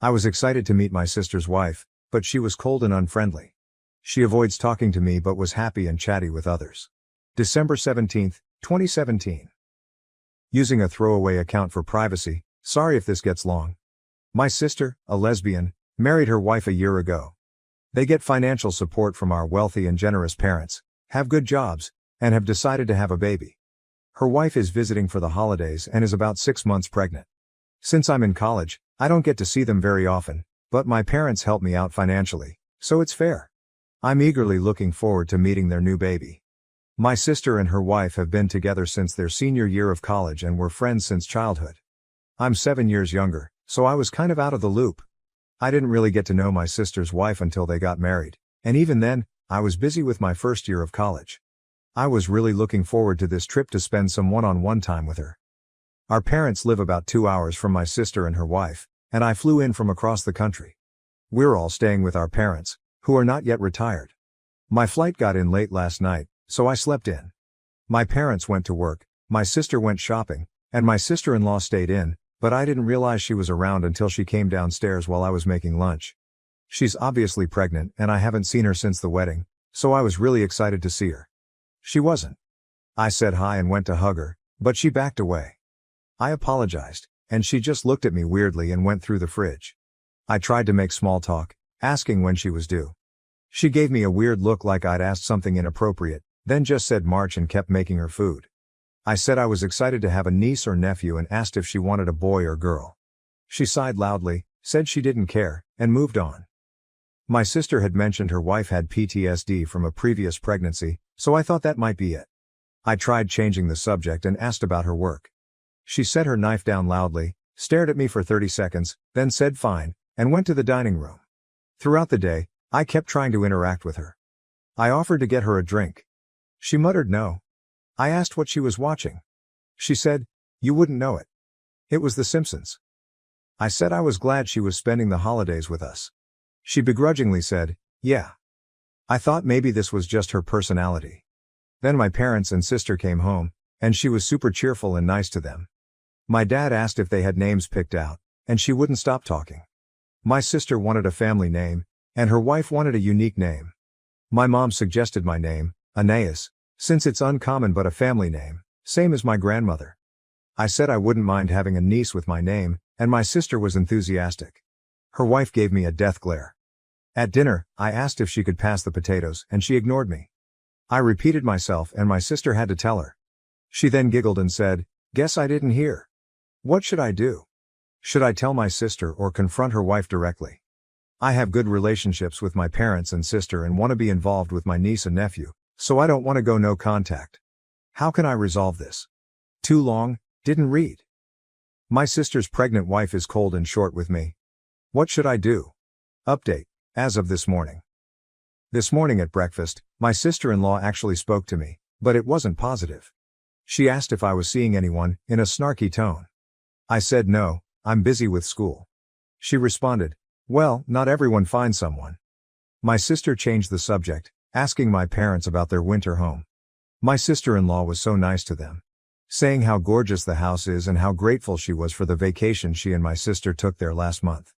I was excited to meet my sister's wife, but she was cold and unfriendly. She avoids talking to me but was happy and chatty with others. December 17, 2017. Using a throwaway account for privacy, sorry if this gets long. My sister, a lesbian, married her wife a year ago. They get financial support from our wealthy and generous parents, have good jobs, and have decided to have a baby. Her wife is visiting for the holidays and is about 6 months pregnant. Since I'm in college, I don't get to see them very often, but my parents help me out financially, so it's fair. I'm eagerly looking forward to meeting their new baby. My sister and her wife have been together since their senior year of college and were friends since childhood. I'm 7 years younger, so I was kind of out of the loop. I didn't really get to know my sister's wife until they got married, and even then, I was busy with my first year of college. I was really looking forward to this trip to spend some one-on-one time with her. Our parents live about 2 hours from my sister and her wife, and I flew in from across the country. We're all staying with our parents, who are not yet retired. My flight got in late last night, so I slept in. My parents went to work, my sister went shopping, and my sister-in-law stayed in, but I didn't realize she was around until she came downstairs while I was making lunch. She's obviously pregnant and I haven't seen her since the wedding, so I was really excited to see her. She wasn't. I said hi and went to hug her, but she backed away. I apologized, and she just looked at me weirdly and went through the fridge. I tried to make small talk, asking when she was due. She gave me a weird look like I'd asked something inappropriate, then just said March and kept making her food. I said I was excited to have a niece or nephew and asked if she wanted a boy or girl. She sighed loudly, said she didn't care, and moved on. My sister had mentioned her wife had PTSD from a previous pregnancy, so I thought that might be it. I tried changing the subject and asked about her work. She set her knife down loudly, stared at me for 30 seconds, then said fine, and went to the dining room. Throughout the day, I kept trying to interact with her. I offered to get her a drink. She muttered no. I asked what she was watching. She said, "You wouldn't know it. It was The Simpsons." I said I was glad she was spending the holidays with us. She begrudgingly said, "Yeah." I thought maybe this was just her personality. Then my parents and sister came home, and she was super cheerful and nice to them. My dad asked if they had names picked out, and she wouldn't stop talking. My sister wanted a family name, and her wife wanted a unique name. My mom suggested my name, Aeneas, since it's uncommon but a family name, same as my grandmother. I said I wouldn't mind having a niece with my name, and my sister was enthusiastic. Her wife gave me a death glare. At dinner, I asked if she could pass the potatoes, and she ignored me. I repeated myself and my sister had to tell her. She then giggled and said, "Guess I didn't hear." What should I do? Should I tell my sister or confront her wife directly? I have good relationships with my parents and sister and want to be involved with my niece and nephew, so I don't want to go no contact. How can I resolve this? Too long, didn't read. My sister's pregnant wife is cold and short with me. What should I do? Update, as of this morning. This morning at breakfast, my sister-in-law actually spoke to me, but it wasn't positive. She asked if I was seeing anyone, in a snarky tone. I said no, I'm busy with school. She responded, "Well, not everyone finds someone." My sister changed the subject, asking my parents about their winter home. My sister-in-law was so nice to them, saying how gorgeous the house is and how grateful she was for the vacation she and my sister took there last month.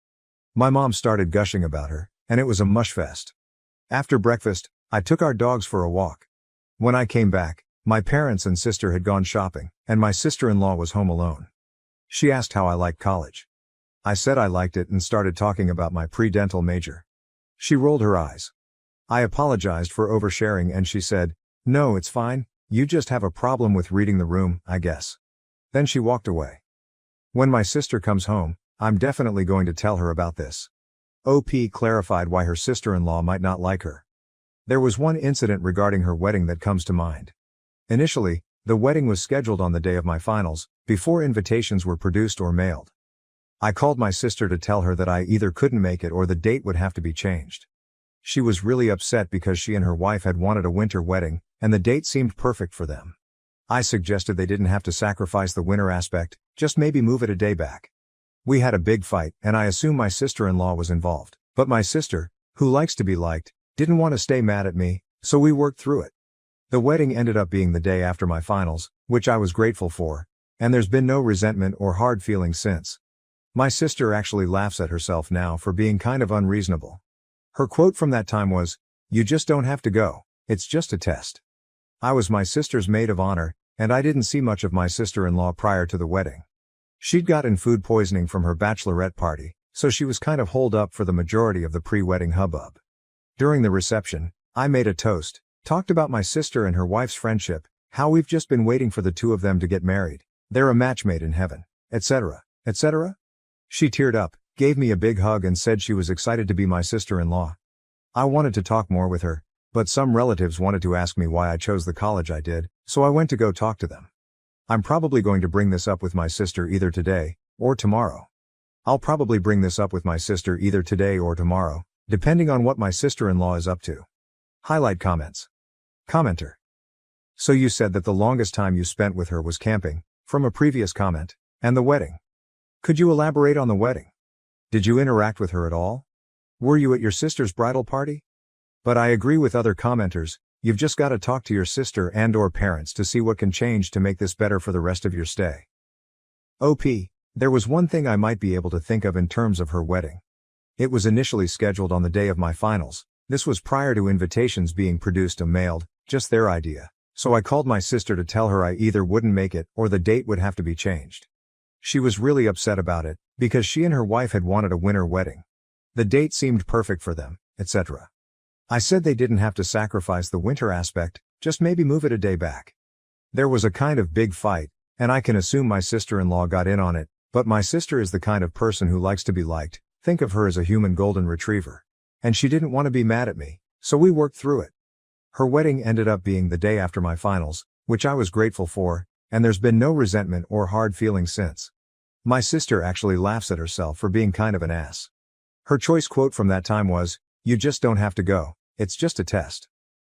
My mom started gushing about her, and it was a mush fest. After breakfast, I took our dogs for a walk. When I came back, my parents and sister had gone shopping, and my sister-in-law was home alone. She asked how I liked college. I said I liked it and started talking about my pre-dental major. She rolled her eyes. I apologized for oversharing and she said, "No, it's fine, you just have a problem with reading the room, I guess." Then she walked away. When my sister comes home, I'm definitely going to tell her about this. OP clarified why her sister-in-law might not like her. There was one incident regarding her wedding that comes to mind. Initially, the wedding was scheduled on the day of my finals, before invitations were produced or mailed. I called my sister to tell her that I either couldn't make it or the date would have to be changed. She was really upset because she and her wife had wanted a winter wedding, and the date seemed perfect for them. I suggested they didn't have to sacrifice the winter aspect, just maybe move it a day back. We had a big fight, and I assume my sister-in-law was involved, but my sister, who likes to be liked, didn't want to stay mad at me, so we worked through it. The wedding ended up being the day after my finals, which I was grateful for, and there's been no resentment or hard feelings since. My sister actually laughs at herself now for being kind of unreasonable. Her quote from that time was, "You just don't have to go, it's just a test." I was my sister's maid of honor, and I didn't see much of my sister-in-law prior to the wedding. She'd gotten food poisoning from her bachelorette party, so she was kind of holed up for the majority of the pre-wedding hubbub. During the reception, I made a toast, talked about my sister and her wife's friendship, how we've just been waiting for the two of them to get married, they're a match made in heaven, etc., etc. She teared up, gave me a big hug and said she was excited to be my sister-in-law. I wanted to talk more with her, but some relatives wanted to ask me why I chose the college I did, so I went to go talk to them. I'm probably going to bring this up with my sister either today or tomorrow. I'll probably bring this up with my sister either today or tomorrow, depending on what my sister-in-law is up to. Highlight comments. Commenter. So you said that the longest time you spent with her was camping, from a previous comment, and the wedding. Could you elaborate on the wedding? Did you interact with her at all? Were you at your sister's bridal party? But I agree with other commenters, you've just got to talk to your sister and/or parents to see what can change to make this better for the rest of your stay. OP, there was one thing I might be able to think of in terms of her wedding. It was initially scheduled on the day of my finals. This was prior to invitations being produced and mailed, just their idea. So I called my sister to tell her I either wouldn't make it or the date would have to be changed. She was really upset about it, because she and her wife had wanted a winter wedding. The date seemed perfect for them, etc. I said they didn't have to sacrifice the winter aspect, just maybe move it a day back. There was a kind of big fight, and I can assume my sister-in-law got in on it, but my sister is the kind of person who likes to be liked, think of her as a human golden retriever. And she didn't want to be mad at me, so we worked through it. Her wedding ended up being the day after my finals, which I was grateful for, and there's been no resentment or hard feelings since. My sister actually laughs at herself for being kind of an ass. Her choice quote from that time was, "You just don't have to go, it's just a test."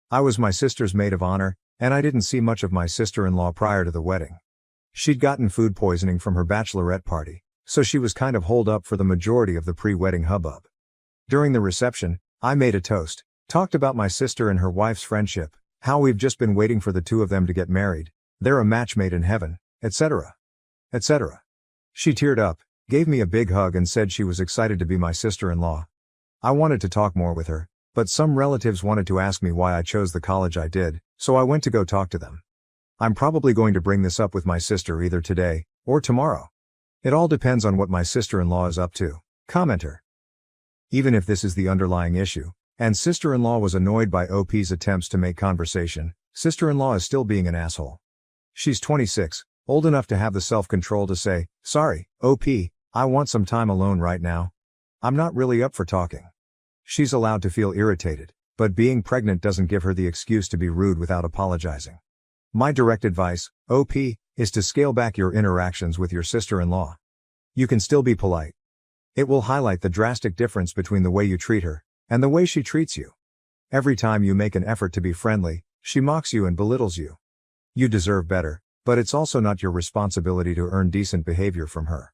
I was my sister's maid of honor, and I didn't see much of my sister-in-law prior to the wedding. She'd gotten food poisoning from her bachelorette party, so she was kind of holed up for the majority of the pre-wedding hubbub. During the reception, I made a toast, talked about my sister and her wife's friendship, how we've just been waiting for the two of them to get married, they're a match made in heaven, etc., etc. She teared up, gave me a big hug and said she was excited to be my sister-in-law. I wanted to talk more with her, but some relatives wanted to ask me why I chose the college I did, so I went to go talk to them. I'm probably going to bring this up with my sister either today or tomorrow. It all depends on what my sister-in-law is up to. Commenter. Even if this is the underlying issue, and sister-in-law was annoyed by OP's attempts to make conversation, sister-in-law is still being an asshole. She's 26, old enough to have the self-control to say, "Sorry, OP, I want some time alone right now. I'm not really up for talking." She's allowed to feel irritated, but being pregnant doesn't give her the excuse to be rude without apologizing. My direct advice, OP, is to scale back your interactions with your sister-in-law. You can still be polite. It will highlight the drastic difference between the way you treat her and the way she treats you. Every time you make an effort to be friendly, she mocks you and belittles you. You deserve better, but it's also not your responsibility to earn decent behavior from her.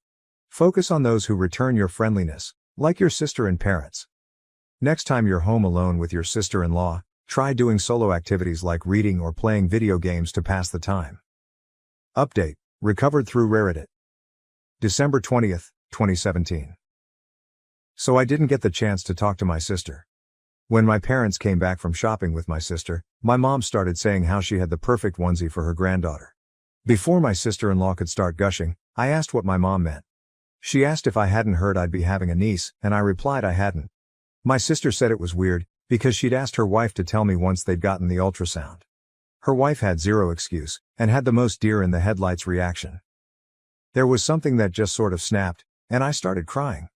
Focus on those who return your friendliness, like your sister and parents. Next time you're home alone with your sister-in-law, try doing solo activities like reading or playing video games to pass the time. Update, recovered through Reddit. December 20th, 2017. So I didn't get the chance to talk to my sister. When my parents came back from shopping with my sister, my mom started saying how she had the perfect onesie for her granddaughter. Before my sister-in-law could start gushing, I asked what my mom meant. She asked if I hadn't heard I'd be having a niece, and I replied I hadn't. My sister said it was weird, because she'd asked her wife to tell me once they'd gotten the ultrasound. Her wife had zero excuse, and had the most deer-in-the-headlights reaction. There was something that just sort of snapped, and I started crying.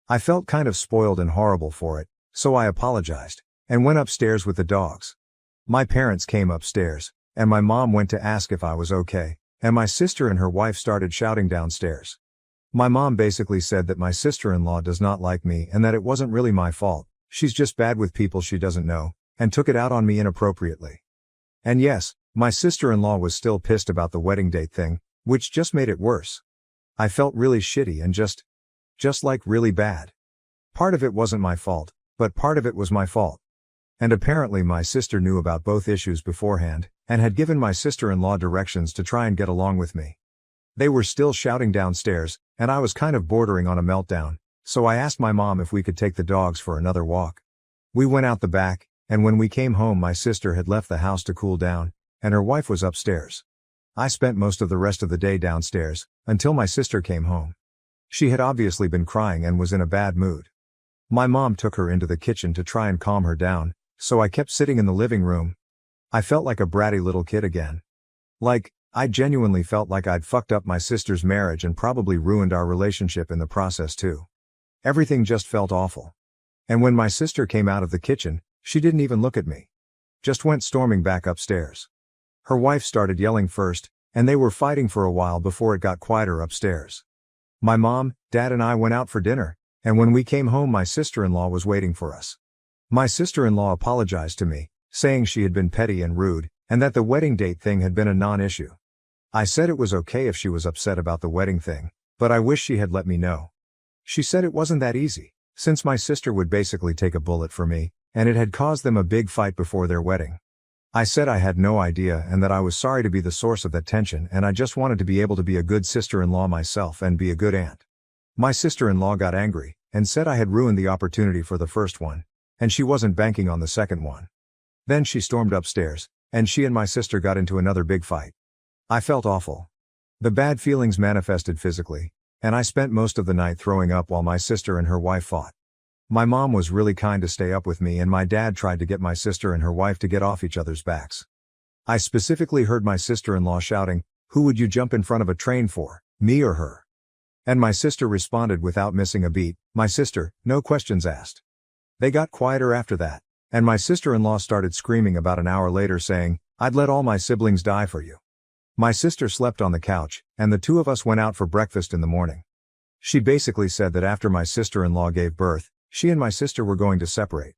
I felt kind of spoiled and horrible for it, so I apologized, and went upstairs with the dogs. My parents came upstairs, and my mom went to ask if I was okay, and my sister and her wife started shouting downstairs. My mom basically said that my sister-in-law does not like me and that it wasn't really my fault, she's just bad with people she doesn't know, and took it out on me inappropriately. And yes, my sister-in-law was still pissed about the wedding date thing, which just made it worse. I felt really shitty and just like really bad. Part of it wasn't my fault, but part of it was my fault. And apparently my sister knew about both issues beforehand, and had given my sister-in-law directions to try and get along with me. They were still shouting downstairs, and I was kind of bordering on a meltdown, so I asked my mom if we could take the dogs for another walk. We went out the back, and when we came home my sister had left the house to cool down, and her wife was upstairs. I spent most of the rest of the day downstairs, until my sister came home. She had obviously been crying and was in a bad mood. My mom took her into the kitchen to try and calm her down, so I kept sitting in the living room. I felt like a bratty little kid again. I genuinely felt like I'd fucked up my sister's marriage and probably ruined our relationship in the process too. Everything just felt awful. And when my sister came out of the kitchen, she didn't even look at me. Just went storming back upstairs. Her wife started yelling first, and they were fighting for a while before it got quieter upstairs. My mom, dad and I went out for dinner, and when we came home my sister-in-law was waiting for us. My sister-in-law apologized to me, saying she had been petty and rude, and that the wedding date thing had been a non-issue. I said it was okay if she was upset about the wedding thing, but I wish she had let me know. She said it wasn't that easy, since my sister would basically take a bullet for me, and it had caused them a big fight before their wedding. I said I had no idea and that I was sorry to be the source of that tension and I just wanted to be able to be a good sister-in-law myself and be a good aunt. My sister-in-law got angry, and said I had ruined the opportunity for the first one, and she wasn't banking on the second one. Then she stormed upstairs, and she and my sister got into another big fight. I felt awful. The bad feelings manifested physically, and I spent most of the night throwing up while my sister and her wife fought. My mom was really kind to stay up with me and my dad tried to get my sister and her wife to get off each other's backs. I specifically heard my sister-in-law shouting, "Who would you jump in front of a train for, me or her?" And my sister responded without missing a beat, "My sister, no questions asked." They got quieter after that, and my sister-in-law started screaming about an hour later saying, "I'd let all my siblings die for you." My sister slept on the couch, and the two of us went out for breakfast in the morning. She basically said that after my sister-in-law gave birth, she and my sister were going to separate.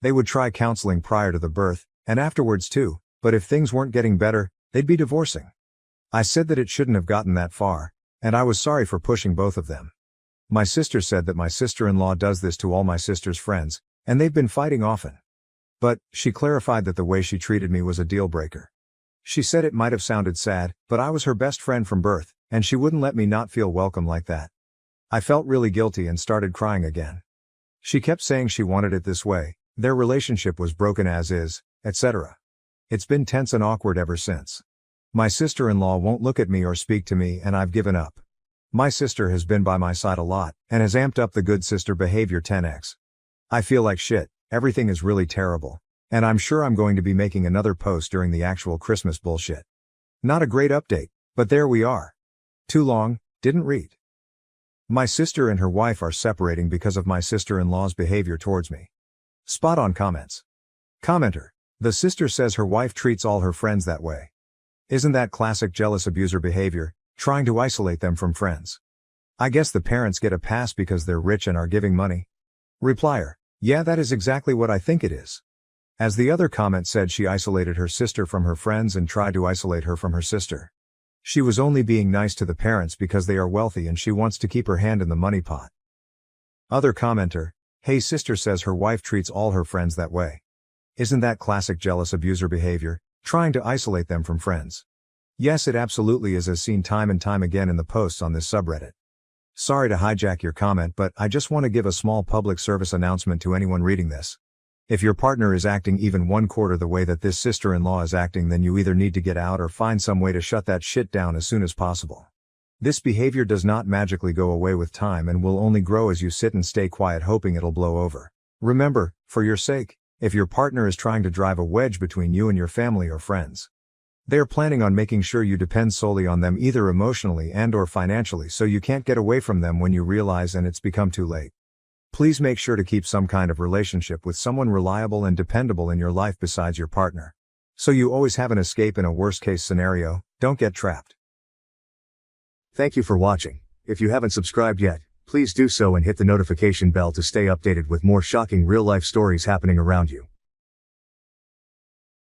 They would try counseling prior to the birth, and afterwards too, but if things weren't getting better, they'd be divorcing. I said that it shouldn't have gotten that far, and I was sorry for pushing both of them. My sister said that my sister-in-law does this to all my sister's friends, and they've been fighting often. But, she clarified that the way she treated me was a deal breaker. She said it might have sounded sad, but I was her best friend from birth, and she wouldn't let me not feel welcome like that. I felt really guilty and started crying again. She kept saying she wanted it this way, their relationship was broken as is, etc. It's been tense and awkward ever since. My sister-in-law won't look at me or speak to me and I've given up. My sister has been by my side a lot, and has amped up the good sister behavior 10x. I feel like shit, everything is really terrible. And I'm sure I'm going to be making another post during the actual Christmas bullshit. Not a great update, but there we are. Too long, didn't read. My sister and her wife are separating because of my sister-in-law's behavior towards me. Spot on comments. Commenter. The sister says her wife treats all her friends that way. Isn't that classic jealous abuser behavior, trying to isolate them from friends? I guess the parents get a pass because they're rich and are giving money. Replier. Yeah, that is exactly what I think it is. As the other comment said, she isolated her sister from her friends and tried to isolate her from her sister. She was only being nice to the parents because they are wealthy and she wants to keep her hand in the money pot. Other commenter. Hey, sister says her wife treats all her friends that way. Isn't that classic jealous abuser behavior, trying to isolate them from friends? Yes, it absolutely is, as seen time and time again in the posts on this subreddit. Sorry to hijack your comment, but I just want to give a small public service announcement to anyone reading this. If your partner is acting even 1/4 the way that this sister-in-law is acting, then you either need to get out or find some way to shut that shit down as soon as possible. This behavior does not magically go away with time and will only grow as you sit and stay quiet hoping it'll blow over. Remember, for your sake, if your partner is trying to drive a wedge between you and your family or friends, they are planning on making sure you depend solely on them either emotionally and/or financially, so you can't get away from them when you realize and it's become too late. Please make sure to keep some kind of relationship with someone reliable and dependable in your life besides your partner, so you always have an escape in a worst-case scenario. Don't get trapped. Thank you for watching. If you haven't subscribed yet, please do so and hit the notification bell to stay updated with more shocking real-life stories happening around you.